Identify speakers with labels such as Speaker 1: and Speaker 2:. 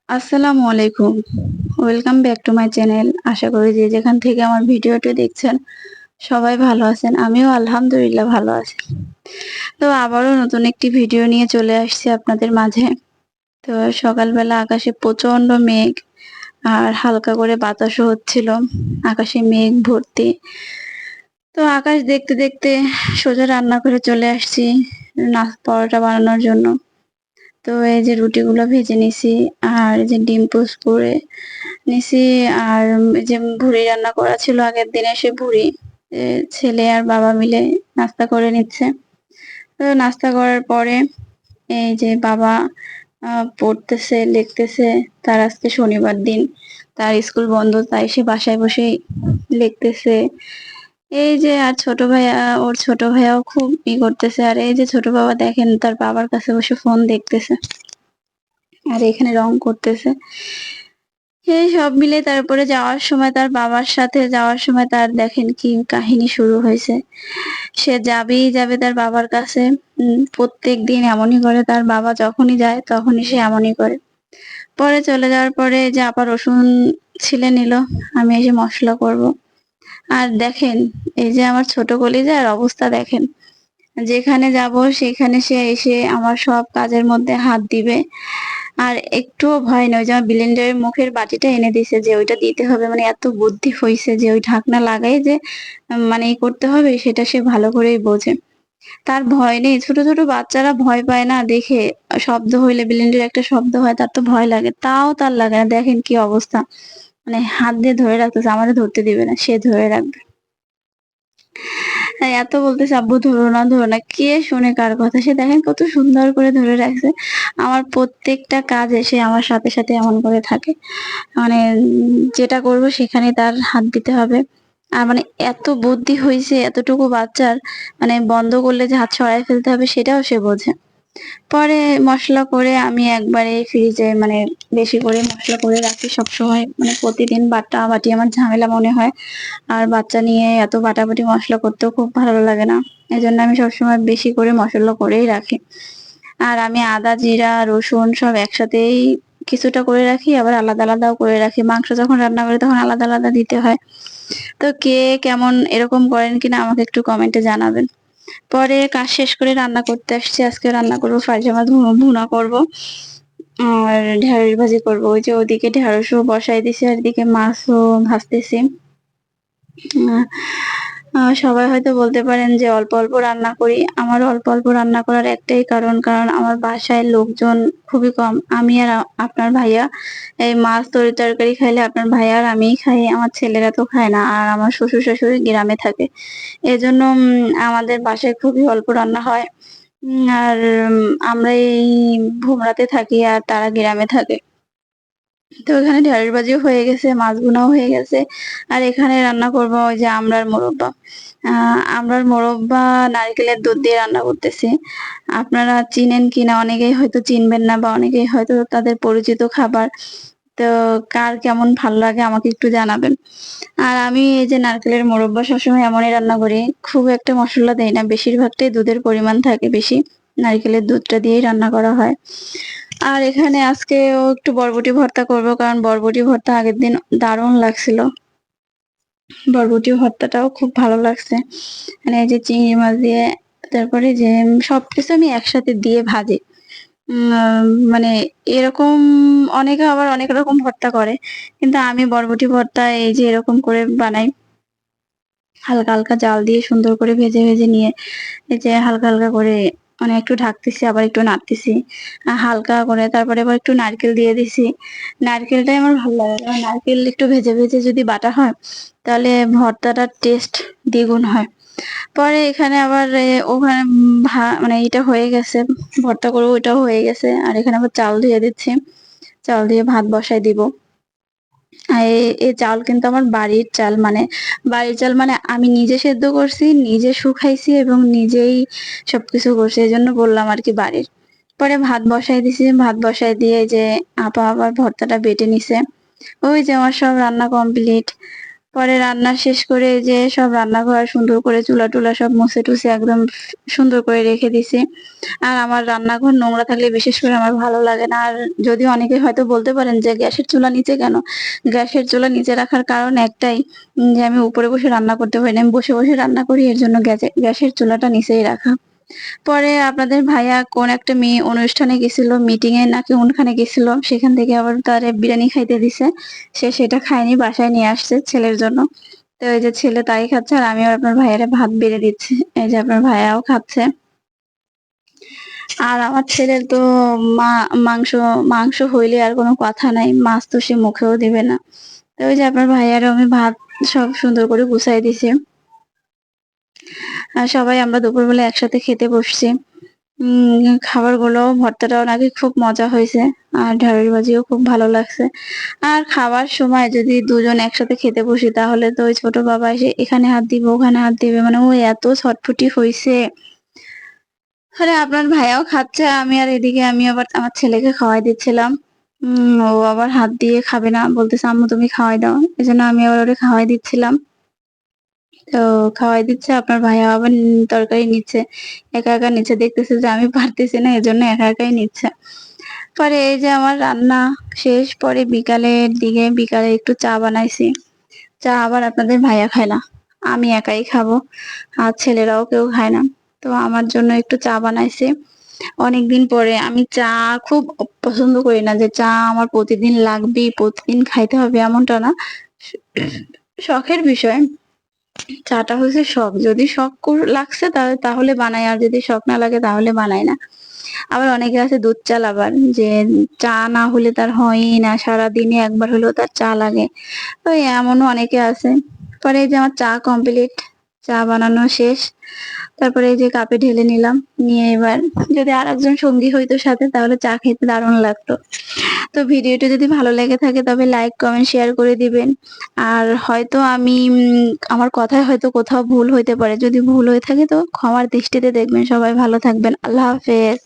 Speaker 1: আসসালামু আলাইকুম। Welcome back to my channel. আশা করি যে যেখান থেকে আমার ভিডিওটি দেখছেন সবাই ভালো আছেন। আমিও আলহামদুলিল্লাহ ভালো আছি। তো আবারও নতুন একটি ভিডিও নিয়ে চলে আসছি আপনাদের মাঝে। তো সকালবেলা আকাশে প্রচন্ড মেঘ আর হালকা করে বাতাসও হচ্ছিল। আকাশে মেঘ ভর্তি। তো আকাশ দেখতে দেখতে সোজা রান্না করে চলে আসছি পরোটা বানানোর জন্য। তো এই যে রুটিগুলো ভেজে নিছি আর এই যে ডিম পোস্ট করে নিছি। আর এই যে ভুড়ি রান্না করা ছিল আগের দিনে, সে ভুড়ি ছেলে আর বাবা মিলে নাস্তা করে নিচ্ছে। তো নাস্তা করার পরে এই যে বাবা পড়তেছে, লিখতেছে। তার আজকে শনিবার দিন, তার স্কুল বন্ধ, তাই সে বাসায় বসেই লিখতেছে। এই যে আর ছোট ভাইয়া, ওর ছোট ভাইয়াও খুব করতেছে। আর এই যে ছোট বাবা দেখেন তার বাবার কাছে বসে ফোন দেখতেছে আর এখানে রং করতেছে। এই সব মিলে তারপরে যাওয়ার সময়, তার বাবার সাথে যাওয়ার সময় তার দেখেন কি কাহিনী শুরু হয়েছে। সে যাবেই যাবে তার বাবার কাছে। প্রত্যেক দিন এমনই করে, তার বাবা যখনই যায় তখনই সে এমনই করে। পরে চলে যাওয়ার পরে এই যে আপা রসুন ছিলে নিল, আমি এসে মশলা করব। আর দেখেন এই যে আমার ছোট কলিজার অবস্থা দেখেন, যেখানে যাব সেখানে সে এসে আমার সব কাজের মধ্যে হাত দিবে। আর একটুও ভয় নয় যে আমার ব্লেন্ডারের মুখের বাটিটা এনে দিছে যে ওইটা দিতে হবে, মানে এত বুদ্ধি হইছে যে ওই ঢাকনা লাগাই যে মানে ই করতে হবে সেটা সে ভালো করেই বোঝে। তার ভয় নেই। ছোট ছোট বাচ্চারা ভয় পায় না দেখে, শব্দ হইলে ব্লেন্ডারে একটা শব্দ হয় তার তো ভয় লাগে, তাও তার লাগে না। দেখেন কি অবস্থা, মানে হাত দিয়ে ধরে রাখতেছে, আমারে ধরতে দিবে না, সে ধরে রাখবে। হ্যাঁ, এত বলতেছে আব্বু ধরো না ধরো না, কে শোনে কার কথা। সে দেখেন কত সুন্দর করে ধরে রাখছে। আমার প্রত্যেকটা কাজ এসে আমার সাথে সাথে এমন করে থাকে, মানে যেটা করব সেখানে তার হাত দিতে হবে। আর মানে এত বুদ্ধি হয়েছে এতটুকু বাচ্চার, মানে বন্ধ করলে যে হাত সরাই ফেলতে হবে সেটাও সে বোঝে। পরে মশলা করে আমি একবারে ফ্রিজে, মানে বেশি করে মশলা করে রাখি সবসময়। মানে প্রতিদিন বাটা বাটি আমার ঝামেলা মনে হয়। আর বাচ্চা নিয়ে এত বাটাবাটি মশলা করতেও খুব ভালো লাগে না। এজন্য আমি সবসময় বেশি করে মশলা করেই রাখি। আর আমি আদা জিরা রসুন সব একসাথেই কিছুটা করে রাখি, আবার আলাদা আলাদাও করে রাখি। মাংস যখন রান্না করি তখন আলাদা আলাদা দিতে হয়। তো কে কেমন এরকম করেন কিনা আমাকে একটু কমেন্টে জানাবেন। পরে কাজ শেষ করে রান্না করতে আসছি। আজকে রান্না করবো ফার্স্টে মাছ ভুনা করবো আর ঢেঁড়স ভাজি করবো। ওই যে ওদিকে ঢেঁড়সও বসাই দিছি আর এদিকে মাছও ভাজতেছি। আহ সবাই হয়তো বলতে পারেন যে অল্প অল্প রান্না করি। আমার অল্প অল্প রান্না করার একটাই কারণ, কারণ আমার বাসায় লোকজন খুবই কম। আমি আর আপনার ভাইয়া এই মাছ তরকারি খাইলে আপনার ভাইয়া আর আমিই খাই, আমার ছেলেরা তো খায় না। আর আমার শ্বশুর শাশুড়ি গ্রামে থাকে, এজন্য আমাদের বাসায় খুবই অল্প রান্না হয়। আর আমরা এই ভোমরাতে থাকি আর তারা গ্রামে থাকে। তো এখানে ঢেঁড়স ভাজিও হয়ে গেছে, মাছ ভুনাও হয়ে গেছে। আর এখানে রান্না করবো ওই যে আমড়ার মোরব্বা। আমড়ার মোরব্বা নারকেলের দুধ দিয়ে রান্না করতেছি। আপনারা চিনেন কিনা, অনেকেই হয়তো চিনবেন না, বা অনেকেই হয়তো তাদের পরিচিত খাবার। তো কার কেমন ভালো লাগে আমাকে একটু জানাবেন। আর আমি এই যে নারকেলের মোরব্বা সবসময় এমনই রান্না করি, খুব একটা মশলা দেই না, বেশিরভাগটাই দুধের পরিমাণ থাকে বেশি। নারকেলের দুধটা দিয়েই রান্না করা হয়। আর এখানে আজকেও একটু বরবটি ভর্তা করব, কারণ বরবটি ভর্তা আগের দিন দারুণ লাগছিল। বরবটি ভর্তাটাও খুব ভালো লাগছে। মানে এই যে চিংড়ি মাছ দিয়ে, তারপরে যে সবকিছু আমি একসাথে দিয়ে ভাজি। মানে এরকম অনেকে আবার অনেক রকম ভর্তা করে, কিন্তু আমি বরবটি ভর্তা এই যে এরকম করে বানাই। হালকা হালকা জাল দিয়ে সুন্দর করে ভেজে ভেজে নিয়ে এই যে হালকা হালকা করে, মানে একটু ঢাকতেছি আবার একটু নাড়তেছি হালকা করে। তারপরে আবার একটু নারকেল দিয়ে দিছি। নারকেলটাই আমার ভালো লাগে, কারণ নারকেল একটু ভেজে ভেজে যদি বাটা হয় তাহলে ভর্তাটার টেস্ট দ্বিগুণ হয়। পরে এখানে আবার ওখানে মানে এটা হয়ে গেছে, ভর্তা করবো ওইটাও হয়ে গেছে। আর এখানে আবার চাল ধুয়ে দিচ্ছি, চাল দিয়ে ভাত বসাই দিব। এই চাল কিন্তু আমার বাড়ির চাল, মানে বাড়ির চাল মানে আমি নিজে সেদ্ধ করছি, নিজে শুকাইছি এবং নিজেই সবকিছু করছি, এই জন্য বললাম আর কি বাড়ির। পরে ভাত বসাই দিছি, ভাত বসাই দিয়ে যে আপা আবার ভর্তাটা বেটে নিছে। ওই যে আমার সব রান্না কমপ্লিট। পরে রান্না শেষ করে এই যে সব রান্নাঘর সুন্দর করে চুলা টুলা সব মুছে টুছে একদম সুন্দর করে রেখে দিছি। আর আমার রান্নাঘর নোংরা থাকলে বিশেষ করে আমার ভালো লাগে না। আর যদিও অনেকে হয়তো বলতে পারেন যে গ্যাসের চুলা নিচে কেন? গ্যাসের চুলা নিচে রাখার কারণ একটাই, যে আমি উপরে বসে রান্না করতে পারি না। আমি বসে, বসে রান্না করি, এর জন্য গ্যাসের চুলাটা নিচেই রাখা। পরে আপনাদের ভাইয়া কোন একটা মেয়ে অনুষ্ঠানে গেছিল, মিটিং এ নাকি কোনখানে গেছিল, সেখান থেকে আবার তারে বিরিয়ানি খাইতে দিছে। সে সেটা খায়নি, বাসায় নিয়ে আসছে ছেলের জন্য। তো এই যে ছেলে তাই খাচ্ছে আর আমি আর আপনার ভাইয়ারে ভাত বেড়ে দিচ্ছি। এই যে আপনার ভাইয়াও খাচ্ছে। আর আমার ছেলের তো মা মাংস মাংস হইলে আর কোনো কথা নাই, মাছ তো সে মুখেও দিবে না। তো ওই যে আপনার ভাইয়ারও আমি ভাত সব সুন্দর করে গুছাই দিছি। আর সবাই আমরা দুপুরবেলা একসাথে খেতে বসছি। খাবারগুলো, ভর্তাটাও নাকি খুব মজা হয়েছে। আর ঢেঁড়স ভাজিও খুব ভালো লাগছে। আর খাওয়ার সময় যদি দুজন একসাথে খেতে বসি তাহলে তো ওই ছোট বাবা এসে এখানে হাত দিবে, ওখানে হাত দিবে, মানে ও এত ছটফটি হইছে। আরে আপনার ভাইয়াও খাচ্ছে, আমি আর এদিকে আমি আবার আমার ছেলেকে খাওয়াই দিচ্ছিলাম। ও আবার হাত দিয়ে খাবে না, বলতেছে আম্মু তুমি খাওয়াই দাও, এজন্য আমি আবার ওরে খাওয়াই দিচ্ছিলাম। তো খাওয়াই দিচ্ছে, আপনার ভাইয়া আবার তরকারি নিচ্ছে, একা একা নিচ্ছে, দেখতেছে যে আমি পারতেছি না, এজন্য একা একাই নিচ্ছে। পরে এই যে আমার রান্না শেষ, পরে বিকালে একটু চা বানাইছি। চা আবার আপনাদের ভাইয়া খায় না, আমি একাই খাবো, আর ছেলেরাও কেউ খায় না। তো আমার জন্য একটু চা বানাইছি। অনেকদিন পরে আমি চা খুব পছন্দ করি না যে চা আমার প্রতিদিন লাগবেই, প্রতিদিন খাইতে হবে এমনটা না, শখের বিষয়। চাটা হচ্ছে শখ, যদি লাগছে তাহলে বানাই, আর যদি শখ না লাগে তাহলে বানাই না। আবার অনেকে আছে দুধ চা লাভার, যে চা না হলে তার হয়ই না, সারাদিনে একবার হলেও তার চা লাগে। তো এমনও অনেকে আছে। পরে এই যে আমার চা কমপ্লিট, চা বানানো শেষ। তারপরে এই যে কাপে ঢেলে নিলাম, নিয়ে এবার যদি আর একজন সঙ্গী হইতো সাথে তাহলে চা খেতে দারুণ লাগতো। তো ভিডিওটা যদি ভালো লেগে থাকে তবে লাইক কমেন্ট শেয়ার করে দিবেন। আর হয়তো আমি আমার কথায় হয়তো কোথাও ভুল হইতে পারে, যদি ভুল হয়ে থাকে তো ক্ষমার দৃষ্টিতে দেখবেন। সবাই ভালো থাকবেন, আল্লাহ হাফেজ।